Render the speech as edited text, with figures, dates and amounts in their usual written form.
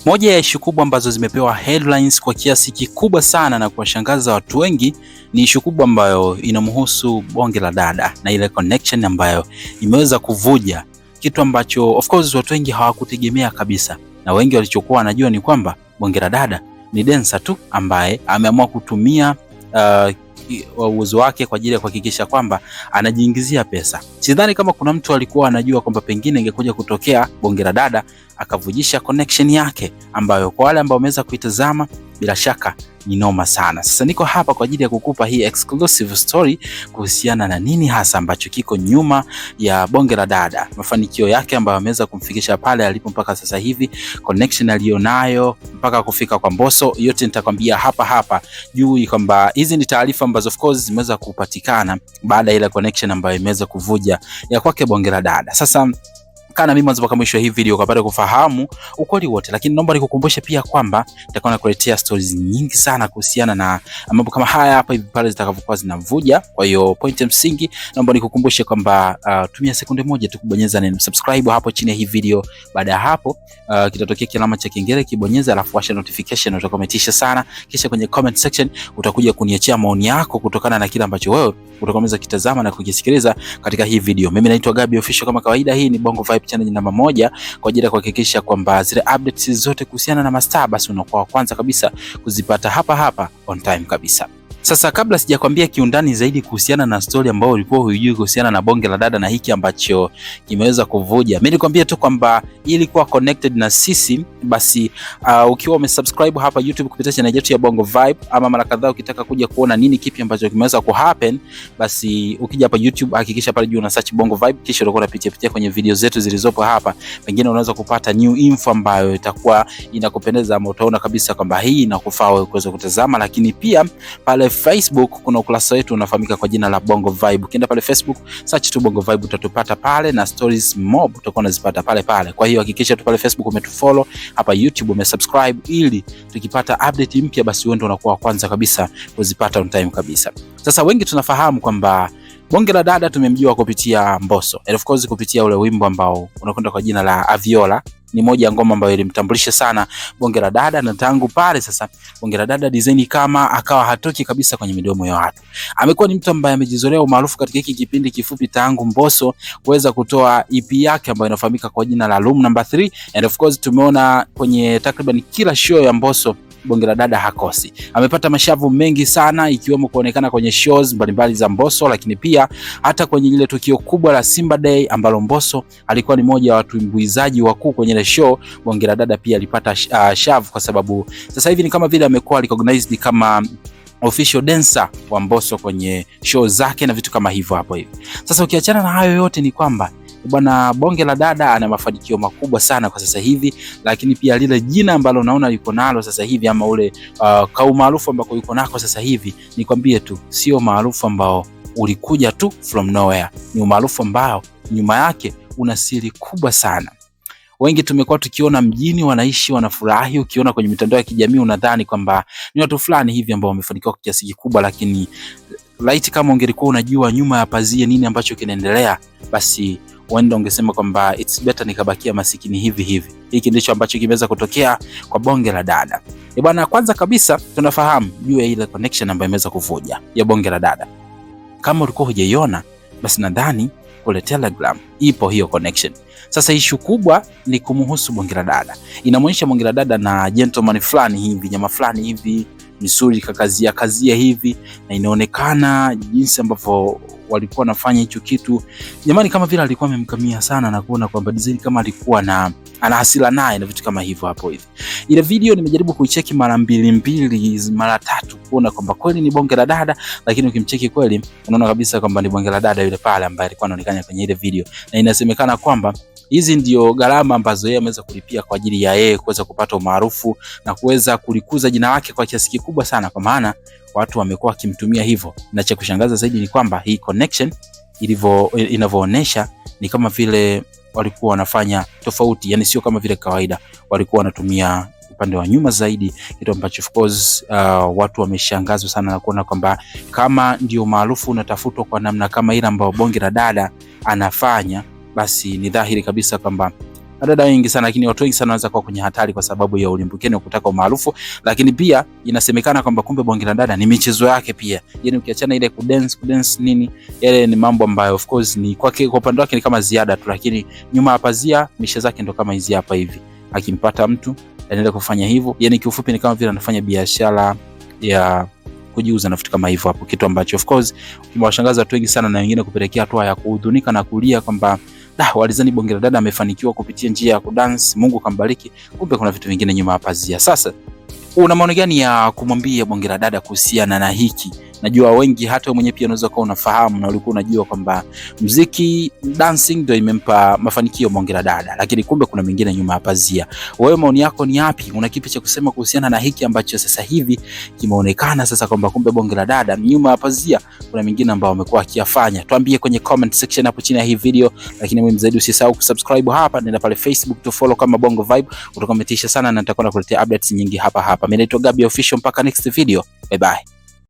Moja ya issue kubwa ambazo zimepewa headlines kwa kiasi kikubwa sana na kuwashangaza watu wengi ni issue kubwa ambayo inamhusu bonge la dada na ile connection ambayo imeweza kuvuja, kitu ambacho of course watu wengi hawakutegemea kabisa, na wengi walichokuwa wanajua ni kwamba bonge la dada ni dancer tu ambaye ameamua kutumia uwezo wake kwa ajili ya kuhakikisha kwamba anajiingizia pesa. Sidhani kama kuna mtu alikuwa anajua kwamba pengine ingekuja kutokea bonge la dada akavujisha connection yake, ambayo kwa wale ambao wameweza kuitazama bila shaka ni noma sana. Sasa niko hapa kwa ajili ya kukupa hii exclusive story kuhusiana na nini hasa ambacho kiko nyuma ya bonge la dada, mafanikio yake ambayo ameweza kumfikisha pale alipo mpaka sasa hivi, connection alionayo mpaka kufika kwa Mbosso. Yote nitakwambia hapa juu, kwamba hizi ni taarifa ambazo of course zimeweza kupatikana baada ya ile connection ambayo imeweza kuvuja ya kwake bonge la dada. Sasa kana mimi mwanzo mpaka mwisho hii video ukapata kufahamu ukweli wote, lakini naomba nikukumbushe pia kwamba nitakuwa nakuletea stories nyingi sana kuhusiana na mambo kama haya hapa hivi pale zitakavyokuwa zinavuja. Kwa hiyo point ya msingi naomba nikukumbushe kwamba tumia sekunde moja tu kubonyeza neno subscribe hapo chini ya hii video. Baada ya hapo kitatokea kilama cha kengele, kibonyeza alafu washa notification, utakometisha sana. Kisha kwenye comment section utakuja kuniachia maoni yako kutokana na kile ambacho wewe utakomeza kitazama na kukisikiliza katika hii video. Mimi naitwa Gabi Official kama kawaida. Hii ni Bongo Vibe channel namba 1 kwa ajili ya kuhakikisha kwamba zile updates zote kuhusiana na mastaa basi unakuwa kwanza kabisa kuzipata hapa on time kabisa. Sasa kabla sijakwambia kiundani zaidi kuhusiana na story ambayo ulikuwa hujui kuhusiana na bonge la dada na hiki ambacho kimeweza kuvuja, mimi nikwambia tu kwamba ili kuwa connected na sisi basi ukiwa umesubscribe hapa YouTube kupitia channel yetu ya Bongo Vibe, ama mara kadhaa ukitaka kuja kuona nini kipi ambacho kimeweza kuhappen, basi ukija hapa YouTube hakikisha pale juu una search Bongo Vibe, kisha utakuwa unapitia kwenye video zetu zilizopo hapa. Pengine unaweza kupata new info ambayo itakuwa inakupendeza, ama utaona kabisa kwamba hii inakufaa wewe kuweza kutazama. Lakini pia pale Facebook kuna ukurasa wetu unafahamika kwa jina la Bongo Vibe. Ukienda pale Facebook search tu Bongo Vibe utatupata pale, na stories mob utakuwa unazipata pale. Kwa hiyo hakikisha tu pale Facebook umetufollow, hapa YouTube umesubscribe, ili tukipata update mpya basi wewe ndio unakuwa kwanza kabisa kuzipata on time kabisa. Sasa wengi tunafahamu kwamba bonge la dada tumemjua kupitia Mbosso, and of course kupitia ule wimbo ambao unakwenda kwa jina la Aviola. Ni moja ya ngoma ambayo ilimtambulisha sana bonge la dada, na tangu pale sasa bonge la dada design kama akawa hatoki kabisa kwenye midomo ya watu. Amekuwa ni mtu ambaye amejizolea umaarufu katika hiki kipindi kifupi tangu Mbosso kuweza kutoa EP yake ambayo inafahamika kwa jina la Room Number 3, and of course tumeona kwenye takriban kila show ya Mbosso bonge la dada hakosi. Amepata mashavu mengi sana, ikiwemo kuonekana kwenye shows mbalimbali za Mbosso, lakini pia hata kwenye ile tukio kubwa la Simba Day ambalo Mbosso alikuwa ni moja wa watumbuizaji wakuu kwenye ile show. Bonge la dada pia alipata shavu kwa sababu sasa hivi ni kama vile amekuwa recognized kama official dancer wa Mbosso kwenye show zake na vitu kama hivyo hapo hivi. Sasa ukiachana na hayo yote ni kwamba bwana bonge la dada ana mafanikio makubwa sana kwa sasa hivi, lakini pia lile jina ambalo unaona yuko nalo sasa hivi, ama ule maarufu ambako yuko nako sasa hivi, nikwambie tu sio maarufu ambao ulikuja tu from nowhere. Ni maarufu ambao nyuma yake una siri kubwa sana. Wengi tumekuwa tukiona mjini wanaishi wanafurahi, ukiona kwenye mitandao ya kijamii unadhani kwamba ni watu fulani hivi ambao wamefanikiwa kwa kiasi kikubwa, lakini laiti kama ungelikuwa unajua nyuma ya pazia nini ambacho kinaendelea, basi wenda ungesema kwamba it's better nikabakia masikini hivi. Hiki ndicho ambacho kimeweza kutokea kwa bonge la dada. Bwana, kwanza kabisa tunafahamu juu ya ile connection ambayo imeweza kuvuja ya bonge la dada. Kama ulikuwa hujaiona, basi nadhani kule Telegram ipo hiyo connection. Sasa issue kubwa ni kumhusu bonge la dada. Inamuonyesha bonge la dada na gentleman fulani hivi, nyama fulani hivi, misuri kazia hivi, na inaonekana jinsi ambavyo walikuwa wanafanya hicho kitu. Jamani, kama vile alikuwa amemkamia sana na kuona kwamba design kama alikuwa ana hasira naye na vitu kama hivyo hapo hivi. Ile video nimejaribu kuicheki mara mbili mara tatu kuona kwamba kweli ni bonge la dada, lakini ukimcheki kweli unaona kabisa kwamba ni bonge la dada yule pale ambaye alikuwa anaonekana kwenye ile video, na inasemekana kwamba hizi ndio gharama ambazo yeye ameweza kulipia kwa ajili ya yeye kuweza kupata umaarufu na kuweza kulikuza jina lake kwa kiasi kikubwa sana, kwa maana watu wamekuwa kimtumia hivyo. Na cha kushangaza zaidi ni kwamba hii connection inavyoonyesha ni kama vile walikuwa wanafanya tofauti, yani sio kama vile kawaida, walikuwa wanatumia upande wa nyuma zaidi, kitu ambacho of course watu wameshangazwa sana na kuona kwamba kama ndio maarufu unatafutwa kwa namna kama ile ambayo bonge la dada anafanya, basi ni dhahiri kabisa kwamba wadada wengi sana, lakini watu wengi sana wanaweza kuwa kwenye hatari kwa sababu ya ulimbukeni wa kutaka umaarufu. Lakini pia inasemekana kwamba kumbe bonge la dada ni michezo yake pia, yani ukiachana ile kudance nini, yale ni mambo ambayo of course ni kwake, kwa upande wake ni kama ziada tu, lakini nyuma ya pazia mishe zake ndo kama hizi hapa hivi. Akimpata mtu anaendelea kufanya hivyo, yani kiufupi ni kama vile anafanya biashara ya kujiuza na vitu kama hivyo hapo, kitu ambacho of course kimewashangaza watu wengi sana, na wengine kupelekea hatua ya kuhuzunika na kulia kwamba walizani bonge la dada amefanikiwa kupitia njia ya kudance, Mungu kambariki, kumbe kuna vitu vingine nyuma ya pazia. Sasa una maoni gani ya kumwambia bonge la dada kuhusiana na hiki? Najua wengi hata mwenyewe pia unaweza kuwa unafahamu na ulikuwa unajua kwamba muziki dancing ndio imempa mafanikio bonge la dada, lakini kumbe kuna mengine nyuma ya pazia. Wewe maoni yako ni yapi? Una kipi cha kusema kuhusiana na hiki ambacho sasa hivi kimeonekana sasa kwamba kumbe bonge la dada nyuma ya pazia kuna mengine ambao wamekuwa akiyafanya? Tuambie kwenye comment section hapo chini ya hii video, lakini muhimu zaidi usisahau kusubscribe hapa, nenda pale Facebook to follow kama Bongo Vibe, utakometisha sana na nitakuwa nakuletea updates nyingi hapa hapa. Mimi naitwa Gabby Official, mpaka next video, bye bye.